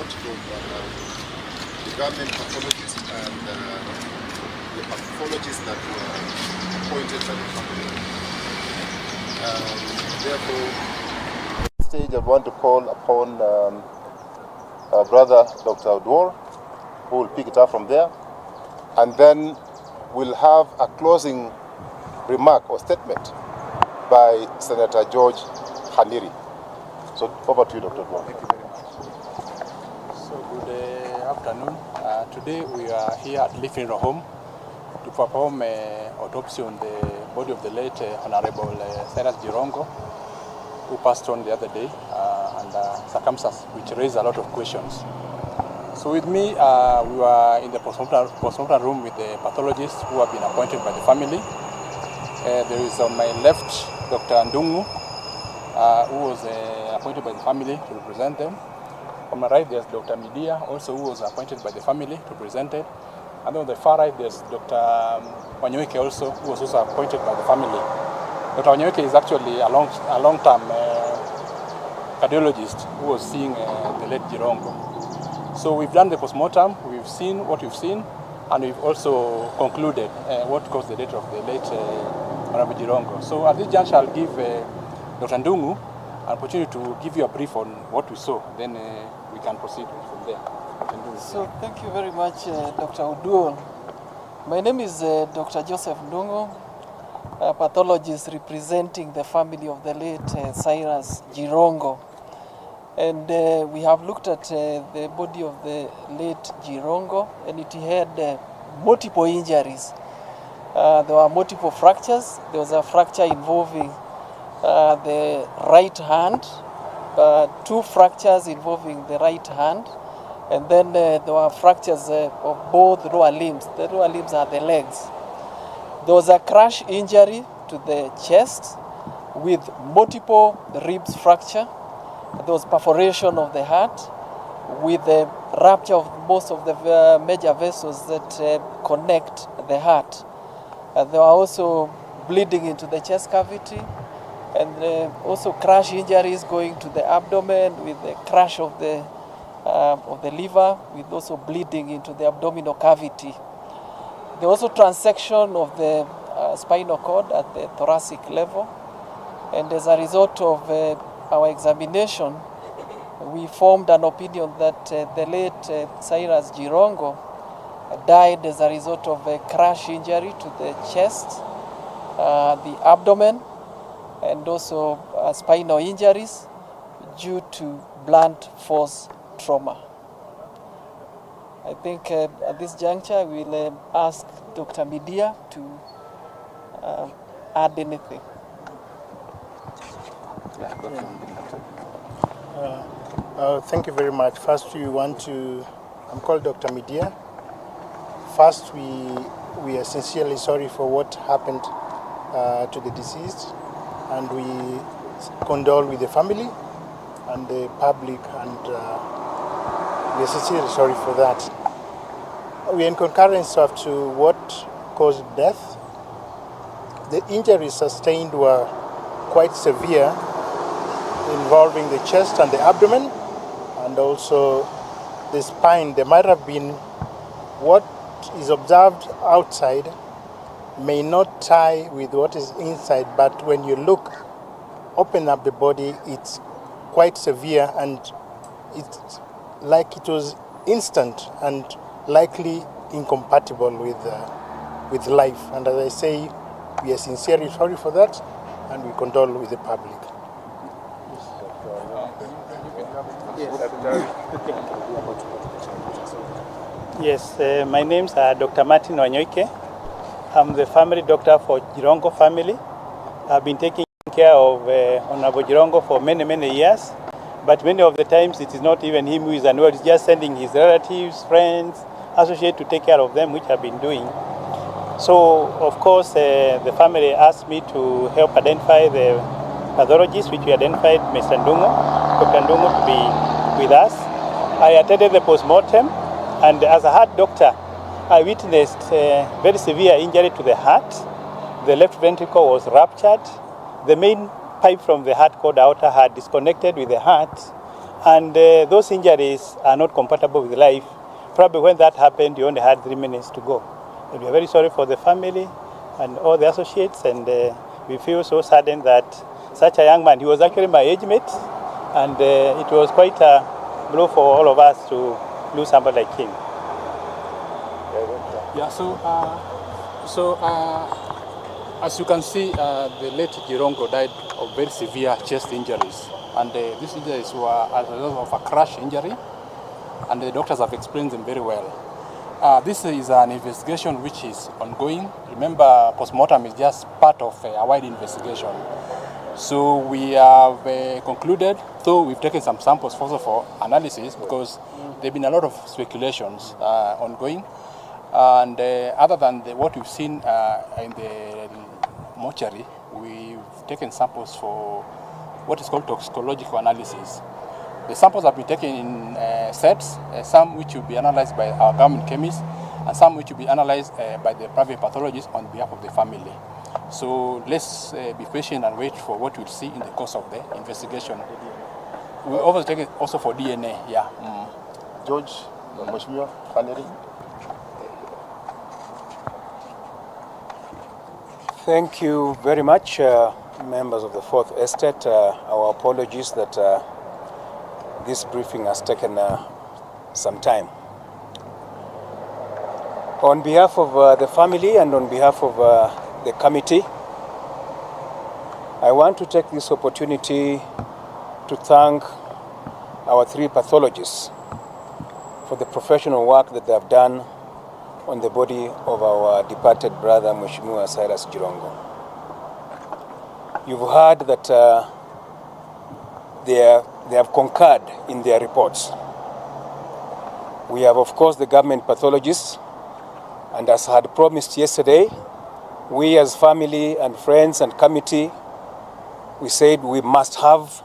report from the government pathologists and the pathologists that were appointed by the company. Therefore, at this stage I want to call upon our brother Dr. Odwor, who will pick it up from there, and then we'll have a closing remark or statement by Senator George Khaniri. So over to you, Dr. Odwor. Thank you very much. So good afternoon. Today we are here at Living Home to perform an autopsy on the body of the late Honorable Cyrus Jirongo, who passed on the other day, under circumstances which raised a lot of questions. So with me, we were in the postmortem room with the pathologists who have been appointed by the family. There is on my left Dr. Ndungu, who was appointed by the family to represent them. On my right, there's Dr. Midia, also who was appointed by the family to present it. And on the far right, there's Dr. Wanyoike also, who was also appointed by the family. Dr. Wanyoike is actually a long-term cardiologist who was seeing the late Jirongo. So we've done the postmortem, we've seen what we've seen, and we've also concluded what caused the death of the late Honorable Jirongo. So at this juncture, I'll give Dr. Ndungu an opportunity to give you a brief on what we saw, then we can proceed from there. So thank you very much, Dr. Odwor. My name is Dr. Joseph Ndungu, a pathologist representing the family of the late Cyrus Jirongo. And we have looked at the body of the late Jirongo, and it had multiple injuries. There were multiple fractures. There was a fracture involving the right hand, 2 fractures involving the right hand, and then there were fractures of both lower limbs. The lower limbs are the legs. There was a crash injury to the chest with multiple ribs fracture. There was perforation of the heart with the rupture of most of the major vessels that connect the heart. There were also bleeding into the chest cavity, and also crash injuries going to the abdomen with the crash of the liver, with also bleeding into the abdominal cavity. There was also transection of the spinal cord at the thoracic level, and as a result of our examination, we formed an opinion that the late Cyrus Jirongo died as a result of a crash injury to the chest, the abdomen, and also spinal injuries due to blunt force trauma. I think at this juncture we'll ask Dr. Midia to add anything. Thank you very much. First, I'm called Dr. Midia. First, we are sincerely sorry for what happened to the deceased, and we condole with the family and the public, and we are sincerely sorry for that. We are in concurrence as to what caused death. The injuries sustained were quite severe, involving the chest and the abdomen, and also the spine. There might have been what is observed outside may not tie with what is inside, but when you open up the body, it's quite severe, and it's like it was instant and likely incompatible with life. And as I say, we are sincerely sorry for that, and we condole with the public. Yes, my name is Dr. Martin Wanyoike. I'm the family doctor for Jirongo family. I've been taking care of Honorable Jirongo for many years, but many of the times it is not even him who is unwell, it's just sending his relatives, friends, associates to take care of them, which I've been doing. So, of course, the family asked me to help identify the pathologist, which we identified Mr. Ndungu, Dr. Ndungu, to be with us. I attended the postmortem, and as a heart doctor, I witnessed very severe injury to the heart. The left ventricle was ruptured. The main pipe from the heart called the outer heart disconnected with the heart, And those injuries are not compatible with life. Probably when that happened, you only had 3 minutes to go. And we are very sorry for the family and all the associates, and we feel so saddened that such a young man, he was actually my age mate, and it was quite a blow for all of us to lose somebody like him. Yeah, as you can see, the late Jirongo died of very severe chest injuries. And these injuries were as a result of a crash injury, and the doctors have explained them very well. This is an investigation which is ongoing. Remember, postmortem is just part of a wide investigation. So we have concluded, though we've taken some samples first for analysis, because there have been a lot of speculations ongoing. And other than what we've seen in the mortuary, we've taken samples for what is called toxicological analysis. The samples have been taken in sets, some which will be analyzed by our government chemists, and some which will be analyzed by the private pathologists on behalf of the family. So let's be patient and wait for what we'll see in the course of the investigation. We also take it also for DNA, yeah. George, Mheshimiwa, Kaneri. Thank you very much, members of the Fourth Estate. Our apologies that this briefing has taken some time. On behalf of the family and on behalf of the committee, I want to take this opportunity to thank our 3 pathologists for the professional work that they have done on the body of our departed brother, Mheshimiwa Cyrus Jirongo. You've heard that they have concurred in their reports. We have, of course, the government pathologists, and as I had promised yesterday, we as family and friends and committee, we said we must have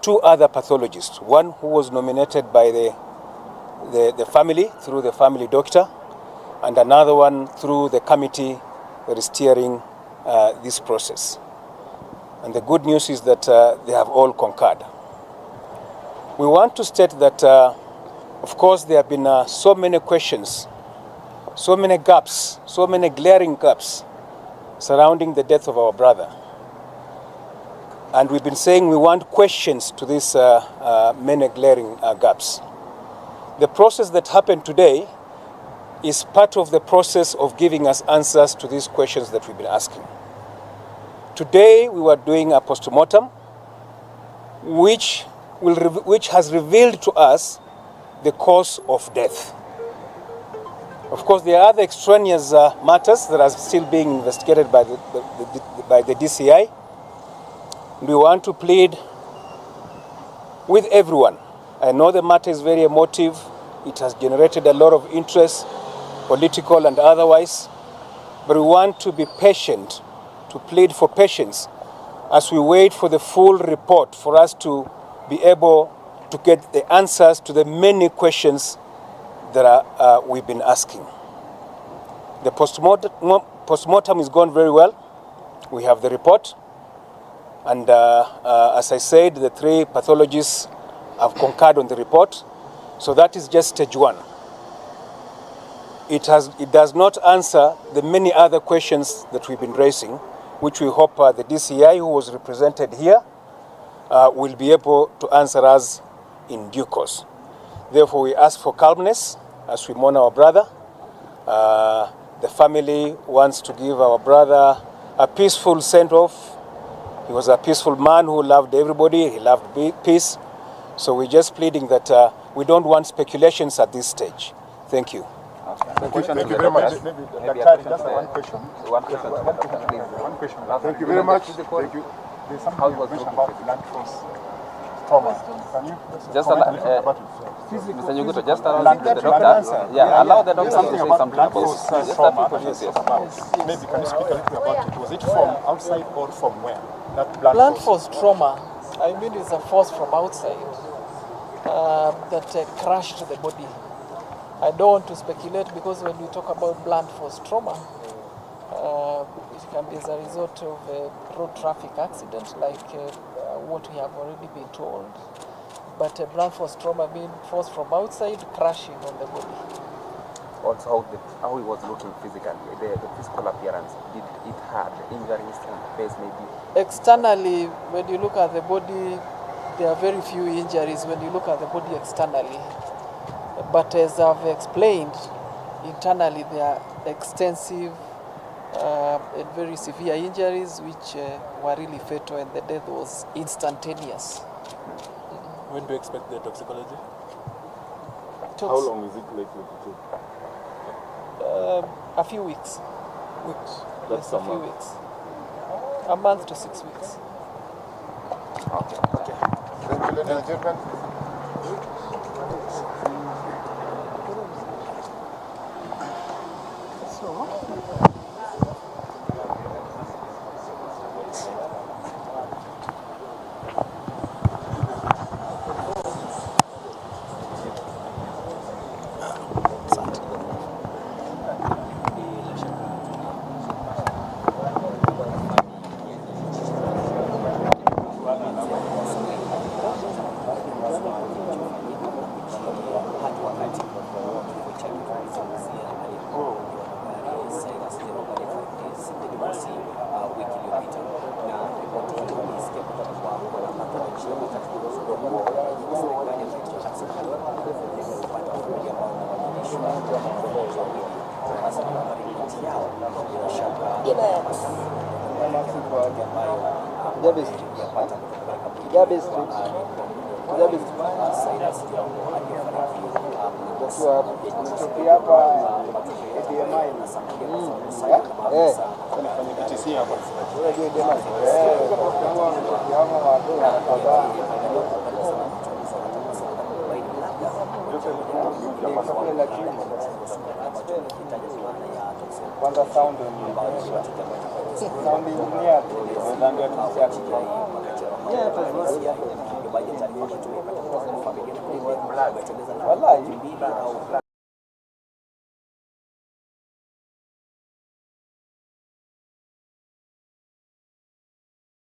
2 other pathologists, one who was nominated by the family through the family doctor, and another one through the committee that is steering this process. And the good news is that they have all concurred. We want to state that, of course, there have been so many questions, so many gaps, so many glaring gaps surrounding the death of our brother. And we've been saying we want questions to these many glaring gaps. The process that happened today is part of the process of giving us answers to these questions that we've been asking. Today we were doing a postmortem which has revealed to us the cause of death. Of course, there are other extraneous matters that are still being investigated by the DCI. We want to plead with everyone. I know the matter is very emotive. It has generated a lot of interest, political and otherwise, but we want to be patient, to plead for patience as we wait for the full report for us to be able to get the answers to the many questions that we've been asking. The postmortem is gone very well. We have the report, and as I said, the 3 pathologists have concurred on the report, so that is just stage 1. It does not answer the many other questions that we've been raising, which we hope the DCI, who was represented here, will be able to answer us in due course. Therefore, we ask for calmness as we mourn our brother. The family wants to give our brother a peaceful send-off. He was a peaceful man who loved everybody. He loved peace. So we're just pleading that we don't want speculations at this stage. Thank you. Thank you very much. Just one question. One question. Thank you very much. Thank you. There's something you mentioned about blunt force trauma. Can you just comment about it? Mr. Nyuguto, just allow the doctor. Yeah, allow the doctor to say something about it. Trauma. Maybe can you speak a little about it? Was it from outside or from where? That Blunt force trauma, I mean, it's a force from outside that crashed the body. I don't want to speculate because when we talk about blunt force trauma, it can be as a result of a road traffic accident like what we have already been told. but a blunt force trauma means force from outside crashing on the body. Also, how he was looking physically, the physical appearance, did it have injuries on the face maybe? Externally, when you look at the body, there are very few injuries when you look at the body externally. But as I've explained, internally there are extensive and very severe injuries which were really fatal, and the death was instantaneous. When do you expect the toxicology? How long is it likely to take? A few weeks. That's yes, a few weeks. A month to 6 weeks. Okay. Thank you, ladies and gentlemen.